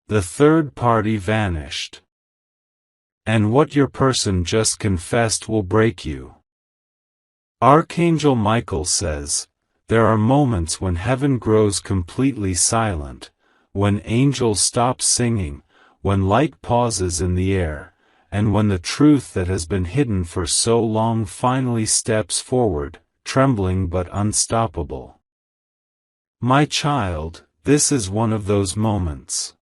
The third party vanished. And what your person just confessed will break you. Archangel Michael says, there are moments when heaven grows completely silent, when angels stop singing, when light pauses in the air, and when the truth that has been hidden for so long finally steps forward, trembling but unstoppable. My child, this is one of those moments.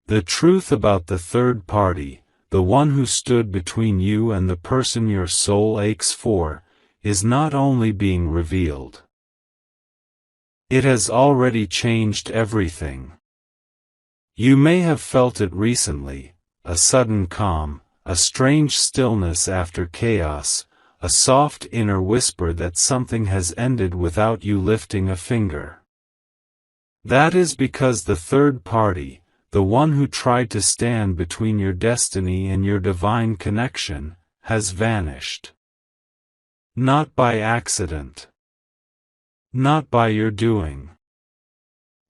The truth about the third party, the one who stood between you and the person your soul aches for, is not only being revealed. It has already changed everything. You may have felt it recently, a sudden calm, a strange stillness after chaos, a soft inner whisper that something has ended without you lifting a finger. That is because the third party, the one who tried to stand between your destiny and your divine connection, has vanished. Not by accident. Not by your doing.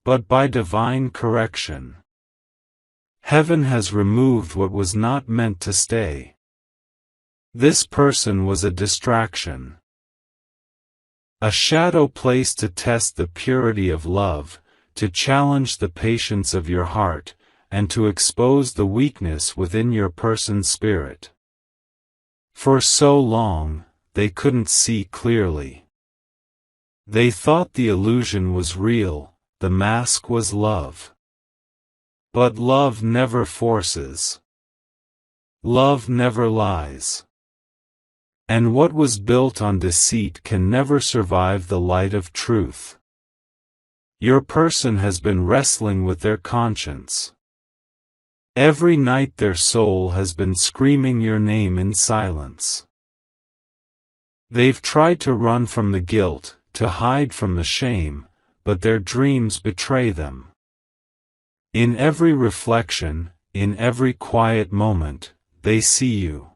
But by divine correction. Heaven has removed what was not meant to stay. This person was a distraction. A shadow placed to test the purity of love, to challenge the patience of your heart, and to expose the weakness within your person's spirit. For so long, they couldn't see clearly. They thought the illusion was real, the mask was love. But love never forces. Love never lies. And what was built on deceit can never survive the light of truth. Your person has been wrestling with their conscience. Every night their soul has been screaming your name in silence. They've tried to run from the guilt, to hide from the shame, but their dreams betray them. In every reflection, in every quiet moment, they see you.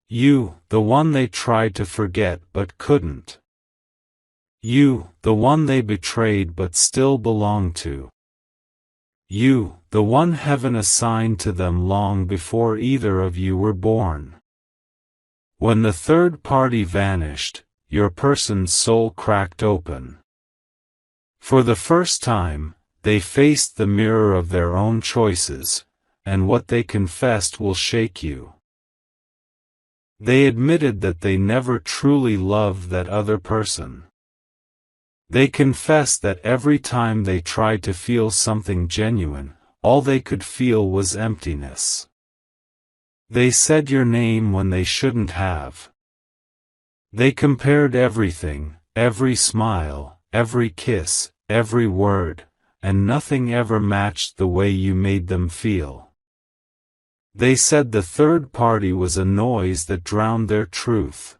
You, the one they tried to forget but couldn't. You, the one they betrayed but still belong to. You, the one heaven assigned to them long before either of you were born. When the third party vanished, your person's soul cracked open. For the first time, they faced the mirror of their own choices, and what they confessed will shake you. They admitted that they never truly loved that other person. They confessed that every time they tried to feel something genuine, all they could feel was emptiness. They said your name when they shouldn't have. They compared everything, every smile, every kiss, every word, and nothing ever matched the way you made them feel. They said the third party was a noise that drowned their truth.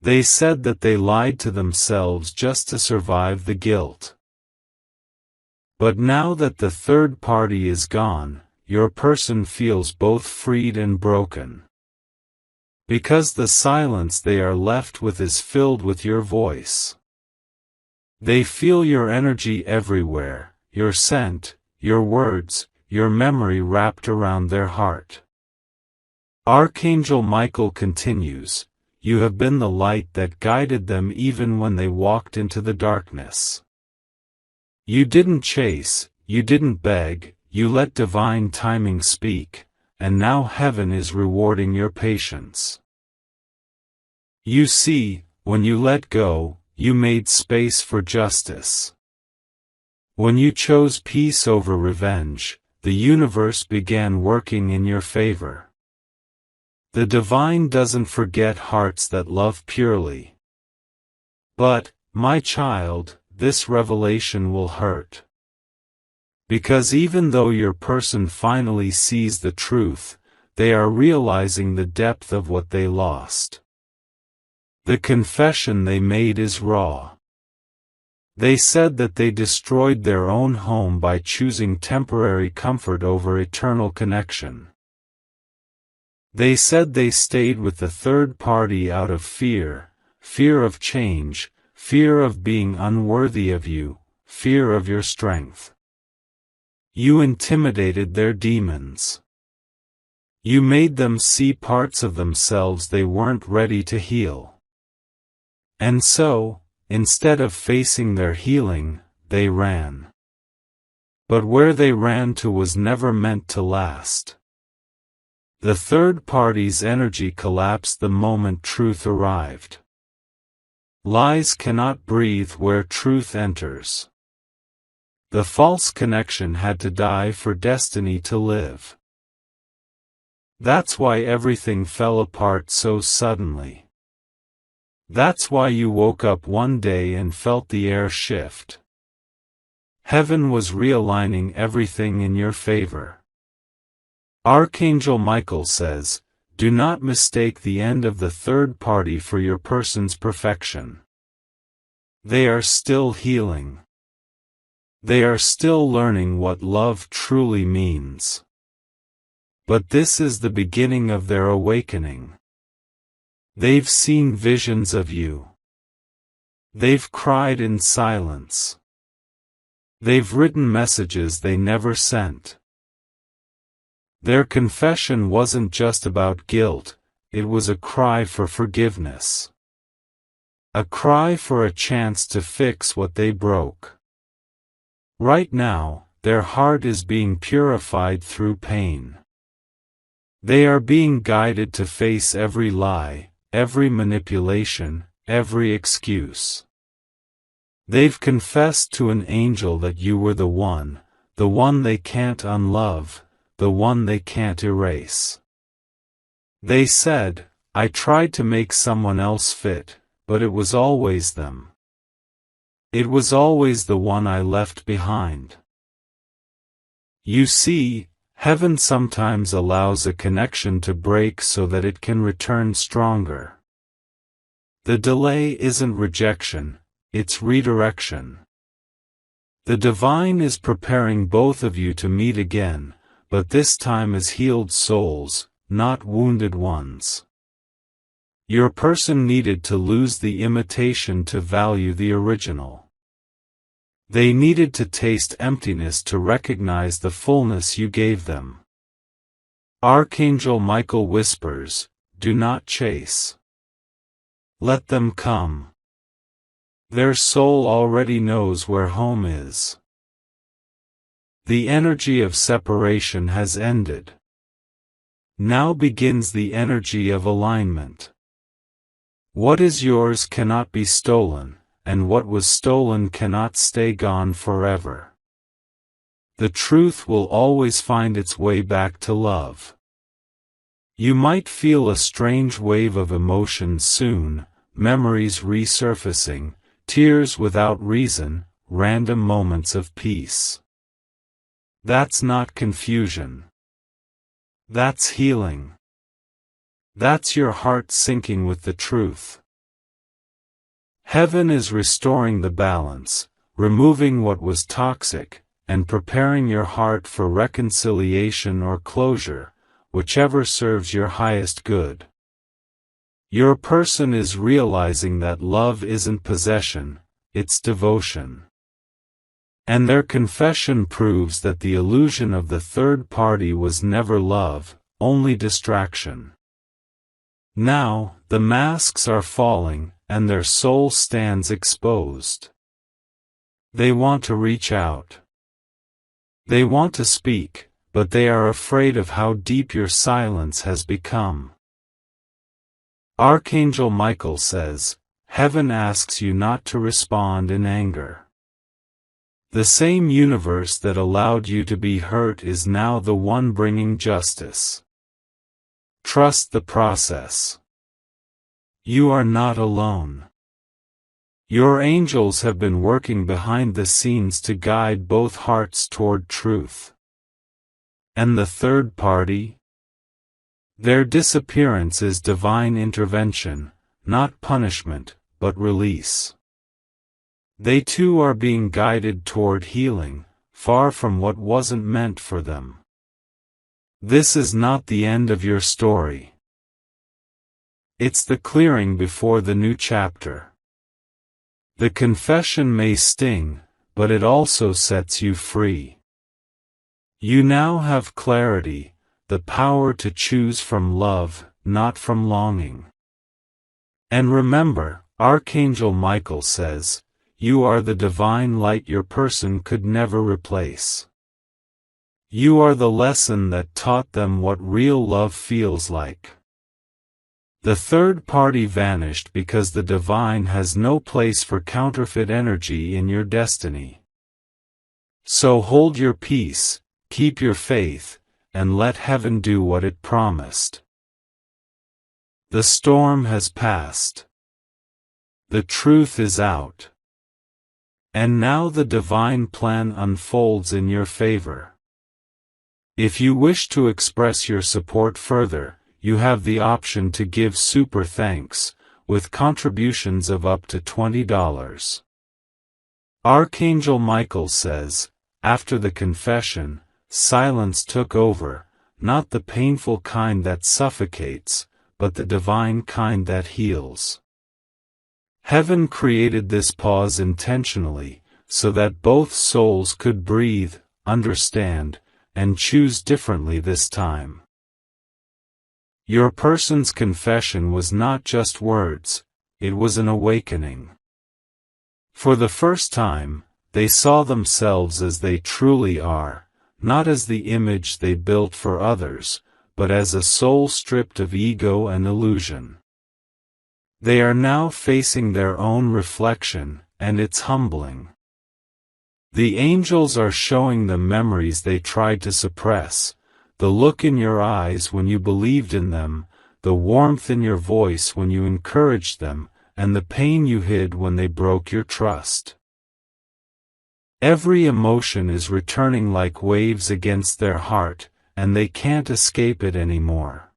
They said that they lied to themselves just to survive the guilt. But now that the third party is gone, your person feels both freed and broken. Because the silence they are left with is filled with your voice. They feel your energy everywhere, your scent, your words, your memory wrapped around their heart. Archangel Michael continues, you have been the light that guided them even when they walked into the darkness. You didn't chase, you didn't beg, you let divine timing speak, and now heaven is rewarding your patience. You see, when you let go, you made space for justice. When you chose peace over revenge, the universe began working in your favor. The divine doesn't forget hearts that love purely. But, my child, this revelation will hurt. Because even though your person finally sees the truth, they are realizing the depth of what they lost. The confession they made is raw. They said that they destroyed their own home by choosing temporary comfort over eternal connection. They said they stayed with the third party out of fear, fear of change, fear of being unworthy of you, fear of your strength. You intimidated their demons. You made them see parts of themselves they weren't ready to heal. And so, instead of facing their healing, they ran. But where they ran to was never meant to last. The third party's energy collapsed the moment truth arrived. Lies cannot breathe where truth enters. The false connection had to die for destiny to live. That's why everything fell apart so suddenly. That's why you woke up one day and felt the air shift. Heaven was realigning everything in your favor. Archangel Michael says, do not mistake the end of the third party for your person's perfection. They are still healing. They are still learning what love truly means. But this is the beginning of their awakening. They've seen visions of you. They've cried in silence. They've written messages they never sent. Their confession wasn't just about guilt, it was a cry for forgiveness. A cry for a chance to fix what they broke. Right now, their heart is being purified through pain. They are being guided to face every lie, every manipulation, every excuse. They've confessed to an angel that you were the one they can't unlove, the one they can't erase. They said, I tried to make someone else fit, but it was always them. It was always the one I left behind. You see, heaven sometimes allows a connection to break so that it can return stronger. The delay isn't rejection, it's redirection. The divine is preparing both of you to meet again, but this time as healed souls, not wounded ones. Your person needed to lose the imitation to value the original. They needed to taste emptiness to recognize the fullness you gave them. Archangel Michael whispers, do not chase. Let them come. Their soul already knows where home is. The energy of separation has ended. Now begins the energy of alignment. What is yours cannot be stolen, and what was stolen cannot stay gone forever. The truth will always find its way back to love. You might feel a strange wave of emotions soon, memories resurfacing, tears without reason, random moments of peace. That's not confusion. That's healing. That's your heart syncing with the truth. Heaven is restoring the balance, removing what was toxic, and preparing your heart for reconciliation or closure, whichever serves your highest good. Your person is realizing that love isn't possession, it's devotion. And their confession proves that the illusion of the third party was never love, only distraction. Now, the masks are falling, and their soul stands exposed. They want to reach out. They want to speak, but they are afraid of how deep your silence has become. Archangel Michael says, Heaven asks you not to respond in anger. The same universe that allowed you to be hurt is now the one bringing justice. Trust the process. You are not alone. Your angels have been working behind the scenes to guide both hearts toward truth. And the third party? Their disappearance is divine intervention, not punishment, but release. They too are being guided toward healing, far from what wasn't meant for them. This is not the end of your story. It's the clearing before the new chapter. The confession may sting, but it also sets you free. You now have clarity, the power to choose from love, not from longing. And remember, Archangel Michael says, you are the divine light your person could never replace. You are the lesson that taught them what real love feels like. The third party vanished because the divine has no place for counterfeit energy in your destiny. So hold your peace, keep your faith, and let heaven do what it promised. The storm has passed. The truth is out. And now the divine plan unfolds in your favor. If you wish to express your support further, you have the option to give super thanks, with contributions of up to $20. Archangel Michael says, after the confession, silence took over, not the painful kind that suffocates, but the divine kind that heals. Heaven created this pause intentionally, so that both souls could breathe, understand, and choose differently this time. Your person's confession was not just words, it was an awakening. For the first time, they saw themselves as they truly are, not as the image they built for others, but as a soul stripped of ego and illusion. They are now facing their own reflection, and it's humbling. The angels are showing them memories they tried to suppress, the look in your eyes when you believed in them, the warmth in your voice when you encouraged them, and the pain you hid when they broke your trust. Every emotion is returning like waves against their heart, and they can't escape it anymore.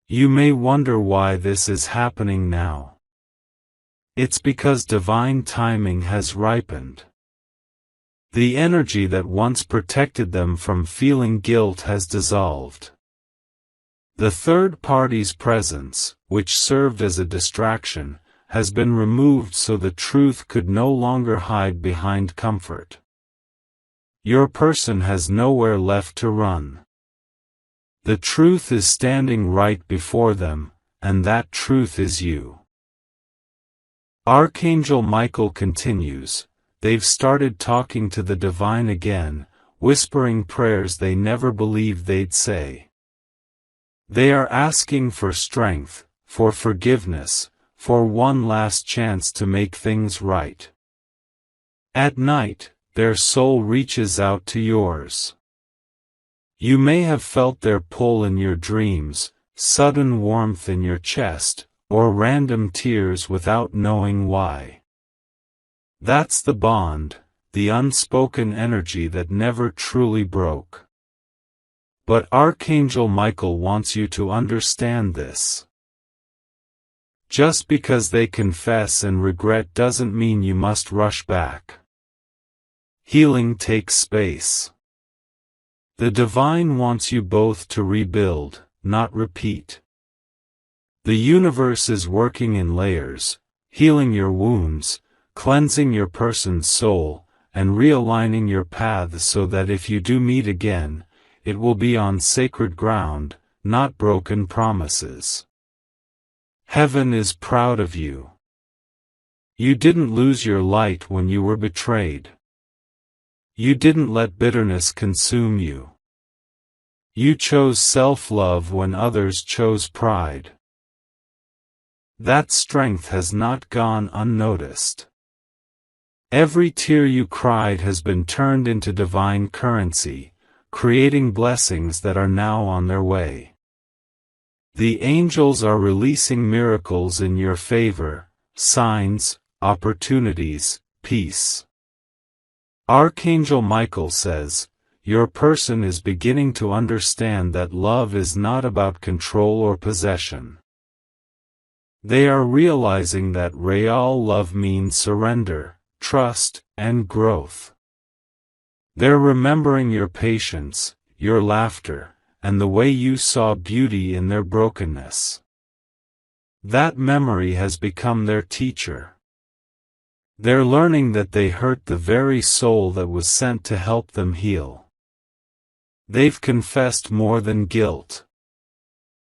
You may wonder why this is happening now. It's because divine timing has ripened. The energy that once protected them from feeling guilt has dissolved. The third party's presence, which served as a distraction, has been removed so the truth could no longer hide behind comfort. Your person has nowhere left to run. The truth is standing right before them, and that truth is you. Archangel Michael continues, they've started talking to the divine again, whispering prayers they never believed they'd say. They are asking for strength, for forgiveness, for one last chance to make things right. At night, their soul reaches out to yours. You may have felt their pull in your dreams, sudden warmth in your chest, or random tears without knowing why. That's the bond, the unspoken energy that never truly broke. But Archangel Michael wants you to understand this. Just because they confess and regret doesn't mean you must rush back. Healing takes space. The divine wants you both to rebuild, not repeat. The universe is working in layers, healing your wounds, cleansing your person's soul, and realigning your paths so that if you do meet again, it will be on sacred ground, not broken promises. Heaven is proud of you. You didn't lose your light when you were betrayed. You didn't let bitterness consume you. You chose self-love when others chose pride. That strength has not gone unnoticed. Every tear you cried has been turned into divine currency, creating blessings that are now on their way. The angels are releasing miracles in your favor, signs, opportunities, peace. Archangel Michael says, your person is beginning to understand that love is not about control or possession. They are realizing that real love means surrender, trust, and growth. They're remembering your patience, your laughter, and the way you saw beauty in their brokenness. That memory has become their teacher. They're learning that they hurt the very soul that was sent to help them heal. They've confessed more than guilt.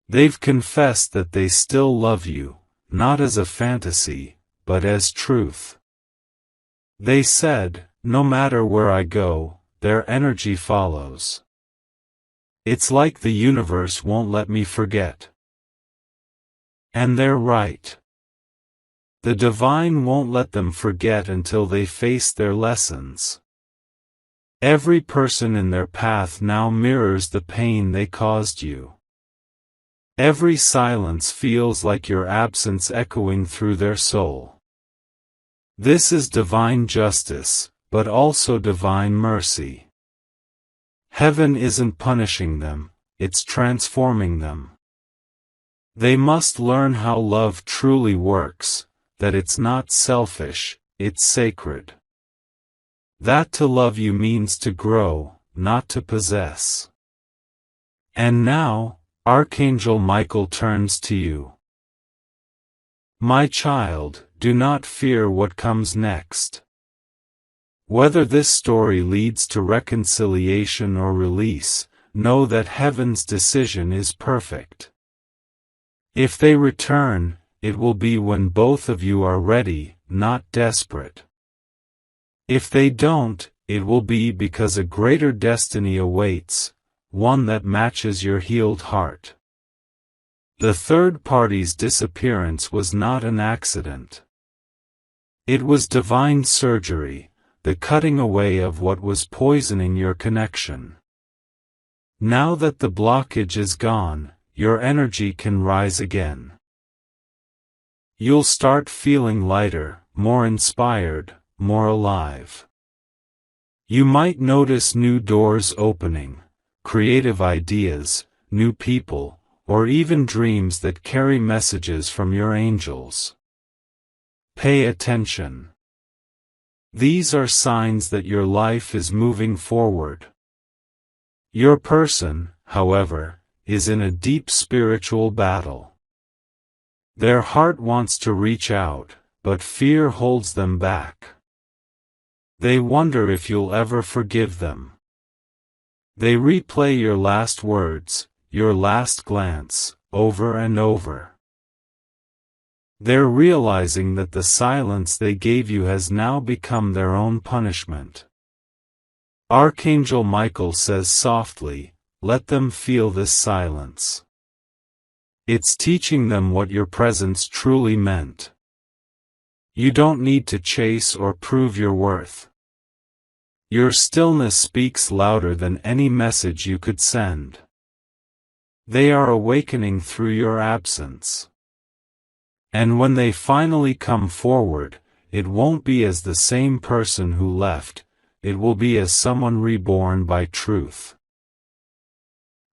They've confessed that they still love you, not as a fantasy, but as truth. They said, no matter where I go, their energy follows. It's like the universe won't let me forget. And they're right. The divine won't let them forget until they face their lessons. Every person in their path now mirrors the pain they caused you. Every silence feels like your absence echoing through their soul. This is divine justice, but also divine mercy. Heaven isn't punishing them, it's transforming them. They must learn how love truly works, that it's not selfish, it's sacred. That to love you means to grow, not to possess. And now, Archangel Michael turns to you. My child, do not fear what comes next. Whether this story leads to reconciliation or release, know that heaven's decision is perfect. If they return, it will be when both of you are ready, not desperate. If they don't, it will be because a greater destiny awaits, one that matches your healed heart. The third party's disappearance was not an accident. It was divine surgery, the cutting away of what was poisoning your connection. Now that the blockage is gone, your energy can rise again. You'll start feeling lighter, more inspired, more alive. You might notice new doors opening, creative ideas, new people, or even dreams that carry messages from your angels. Pay attention. These are signs that your life is moving forward. Your person, however, is in a deep spiritual battle. Their heart wants to reach out, but fear holds them back. They wonder if you'll ever forgive them. They replay your last words, your last glance, over and over. They're realizing that the silence they gave you has now become their own punishment. Archangel Michael says softly, let them feel this silence. It's teaching them what your presence truly meant. You don't need to chase or prove your worth. Your stillness speaks louder than any message you could send. They are awakening through your absence. And when they finally come forward, it won't be as the same person who left, it will be as someone reborn by truth.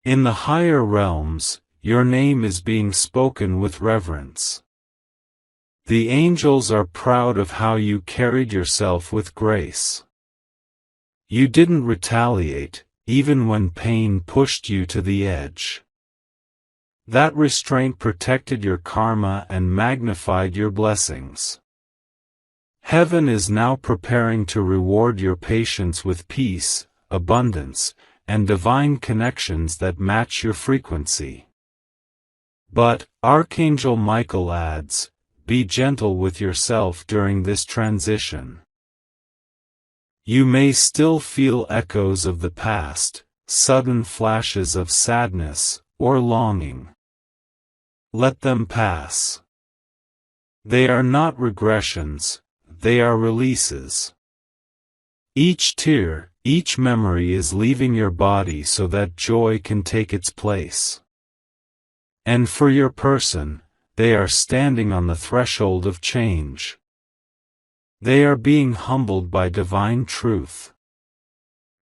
In the higher realms, your name is being spoken with reverence. The angels are proud of how you carried yourself with grace. You didn't retaliate, even when pain pushed you to the edge. That restraint protected your karma and magnified your blessings. Heaven is now preparing to reward your patience with peace, abundance, and divine connections that match your frequency. But, Archangel Michael adds, be gentle with yourself during this transition. You may still feel echoes of the past, sudden flashes of sadness, or longing. Let them pass. They are not regressions, they are releases. Each tear, each memory is leaving your body so that joy can take its place. And for your person, they are standing on the threshold of change. They are being humbled by divine truth.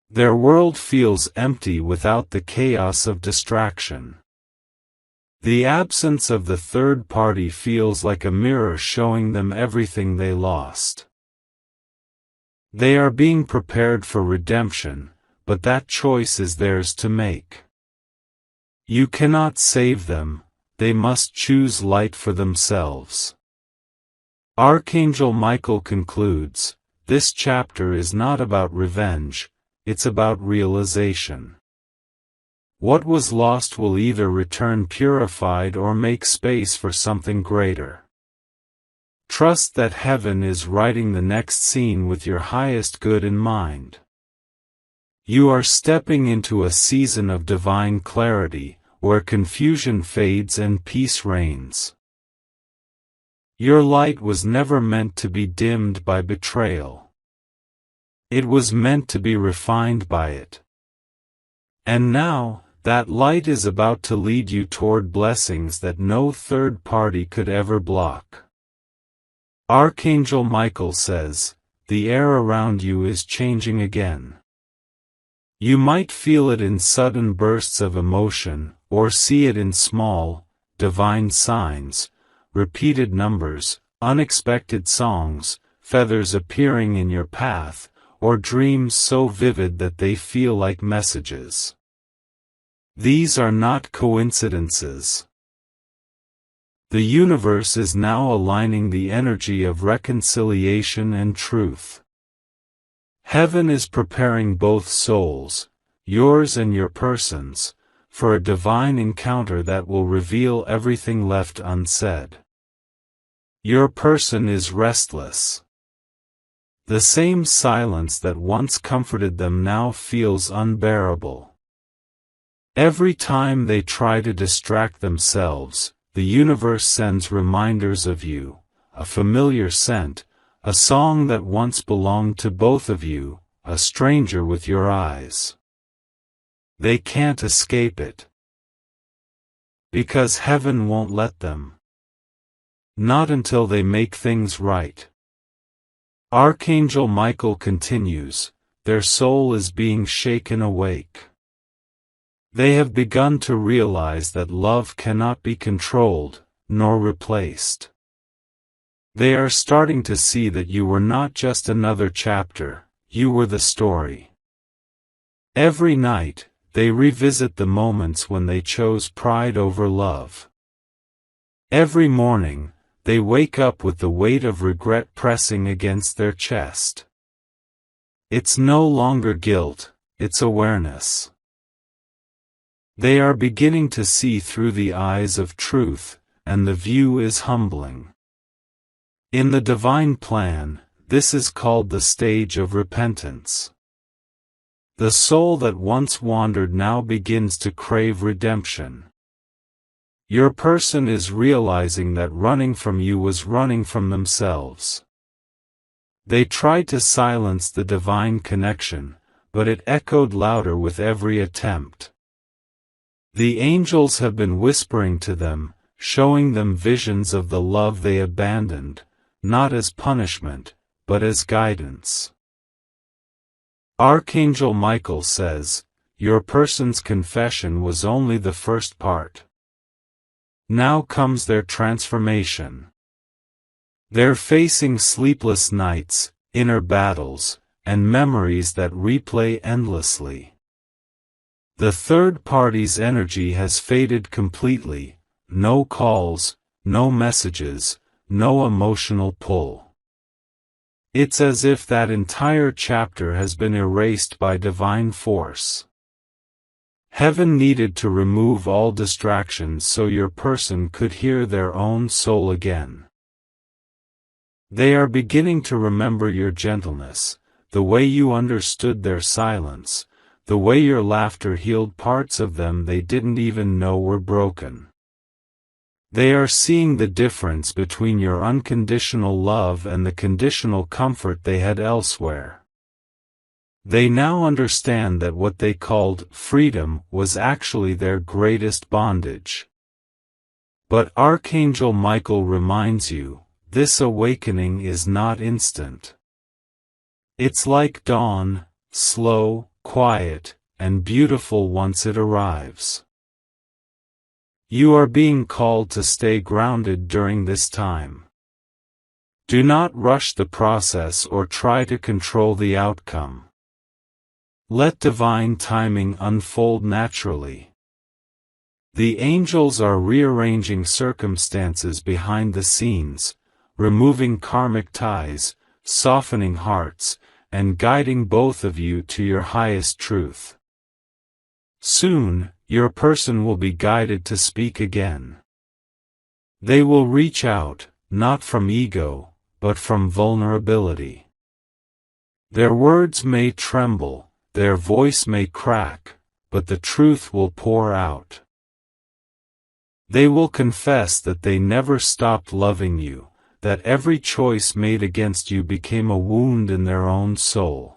Their world feels empty without the chaos of distraction. The absence of the third party feels like a mirror showing them everything they lost. They are being prepared for redemption, but that choice is theirs to make. You cannot save them, they must choose light for themselves. Archangel Michael concludes, this chapter is not about revenge, it's about realization. What was lost will either return purified or make space for something greater. Trust that heaven is writing the next scene with your highest good in mind. You are stepping into a season of divine clarity, where confusion fades and peace reigns. Your light was never meant to be dimmed by betrayal. It was meant to be refined by it. And now, that light is about to lead you toward blessings that no third party could ever block. Archangel Michael says, the air around you is changing again. You might feel it in sudden bursts of emotion, or see it in small, divine signs, repeated numbers, unexpected songs, feathers appearing in your path, or dreams so vivid that they feel like messages. These are not coincidences. The universe is now aligning the energy of reconciliation and truth. Heaven is preparing both souls, yours and your person's, for a divine encounter that will reveal everything left unsaid. Your person is restless. The same silence that once comforted them now feels unbearable. Every time they try to distract themselves, the universe sends reminders of you, a familiar scent, a song that once belonged to both of you, a stranger with your eyes. They can't escape it. Because heaven won't let them. Not until they make things right. Archangel Michael continues, their soul is being shaken awake. They have begun to realize that love cannot be controlled, nor replaced. They are starting to see that you were not just another chapter, you were the story. Every night, they revisit the moments when they chose pride over love. Every morning, they wake up with the weight of regret pressing against their chest. It's no longer guilt, it's awareness. They are beginning to see through the eyes of truth, and the view is humbling. In the divine plan, this is called the stage of repentance. The soul that once wandered now begins to crave redemption. Your person is realizing that running from you was running from themselves. They tried to silence the divine connection, but it echoed louder with every attempt. The angels have been whispering to them, showing them visions of the love they abandoned, not as punishment, but as guidance. Archangel Michael says, your person's confession was only the first part. Now comes their transformation. They're facing sleepless nights, inner battles, and memories that replay endlessly. The third party's energy has faded completely, no calls, no messages, no emotional pull. It's as if that entire chapter has been erased by divine force. Heaven needed to remove all distractions so your person could hear their own soul again. They are beginning to remember your gentleness, the way you understood their silence, the way your laughter healed parts of them they didn't even know were broken. They are seeing the difference between your unconditional love and the conditional comfort they had elsewhere. They now understand that what they called freedom was actually their greatest bondage. But Archangel Michael reminds you, this awakening is not instant. It's like dawn, slow, quiet, and beautiful once it arrives. You are being called to stay grounded during this time. Do not rush the process or try to control the outcome. Let divine timing unfold naturally. The angels are rearranging circumstances behind the scenes, removing karmic ties, softening hearts, and guiding both of you to your highest truth. Soon, your person will be guided to speak again. They will reach out, not from ego, but from vulnerability. Their words may tremble, their voice may crack, but the truth will pour out. They will confess that they never stopped loving you, that every choice made against you became a wound in their own soul.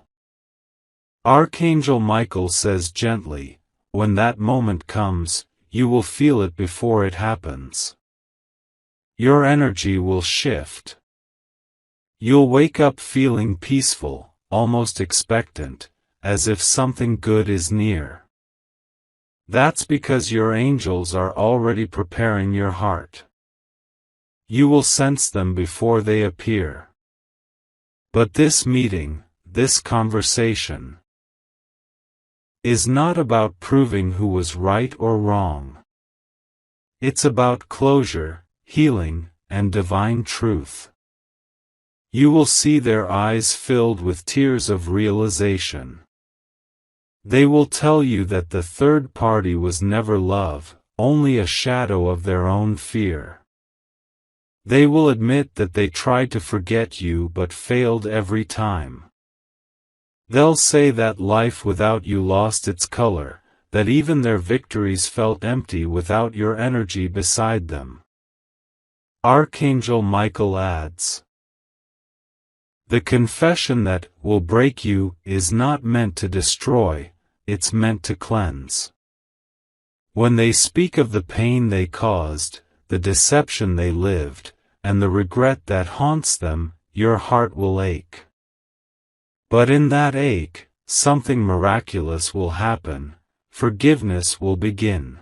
Archangel Michael says gently, when that moment comes, you will feel it before it happens. Your energy will shift. You'll wake up feeling peaceful, almost expectant, as if something good is near. That's because your angels are already preparing your heart. You will sense them before they appear. But this meeting, this conversation, is not about proving who was right or wrong. It's about closure, healing, and divine truth. You will see their eyes filled with tears of realization. They will tell you that the third party was never love, only a shadow of their own fear. They will admit that they tried to forget you but failed every time. They'll say that life without you lost its color, that even their victories felt empty without your energy beside them. Archangel Michael adds, the confession that will break you is not meant to destroy, it's meant to cleanse. When they speak of the pain they caused, the deception they lived, and the regret that haunts them, your heart will ache. But in that ache, something miraculous will happen, forgiveness will begin.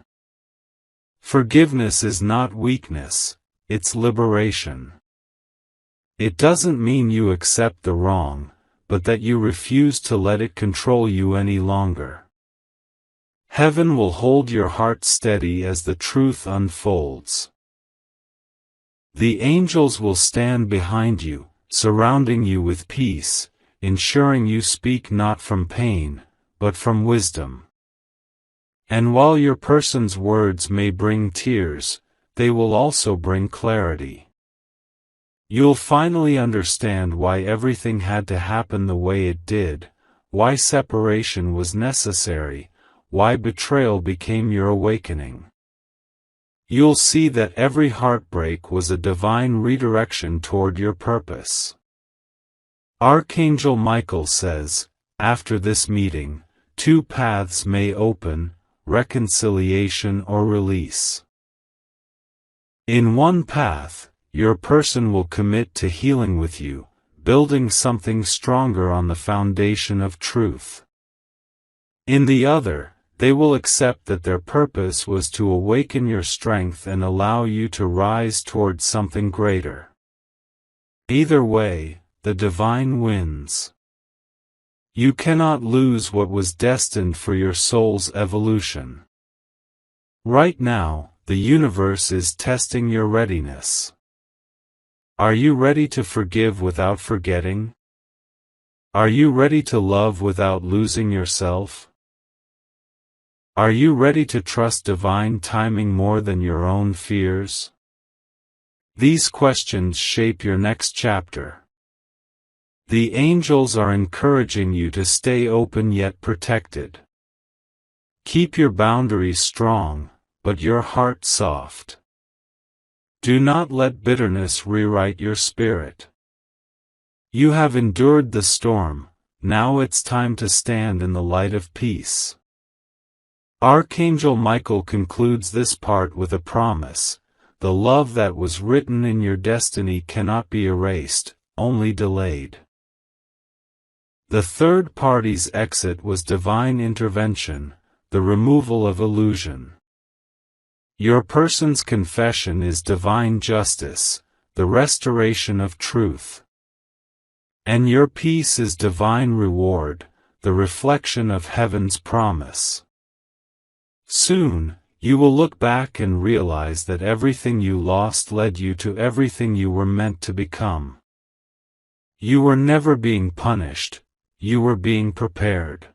Forgiveness is not weakness, it's liberation. It doesn't mean you accept the wrong, but that you refuse to let it control you any longer. Heaven will hold your heart steady as the truth unfolds. The angels will stand behind you, surrounding you with peace, ensuring you speak not from pain, but from wisdom. And while your person's words may bring tears, they will also bring clarity. You'll finally understand why everything had to happen the way it did, why separation was necessary, why betrayal became your awakening. You'll see that every heartbreak was a divine redirection toward your purpose. Archangel Michael says, after this meeting, two paths may open, reconciliation or release. In one path, your person will commit to healing with you, building something stronger on the foundation of truth. In the other, they will accept that their purpose was to awaken your strength and allow you to rise toward something greater. Either way, the divine wins. You cannot lose what was destined for your soul's evolution. Right now, the universe is testing your readiness. Are you ready to forgive without forgetting? Are you ready to love without losing yourself? Are you ready to trust divine timing more than your own fears? These questions shape your next chapter. The angels are encouraging you to stay open yet protected. Keep your boundaries strong, but your heart soft. Do not let bitterness rewrite your spirit. You have endured the storm, now it's time to stand in the light of peace. Archangel Michael concludes this part with a promise: the love that was written in your destiny cannot be erased, only delayed. The third party's exit was divine intervention, the removal of illusion. Your person's confession is divine justice, the restoration of truth. And your peace is divine reward, the reflection of heaven's promise. Soon, you will look back and realize that everything you lost led you to everything you were meant to become. You were never being punished, you were being prepared.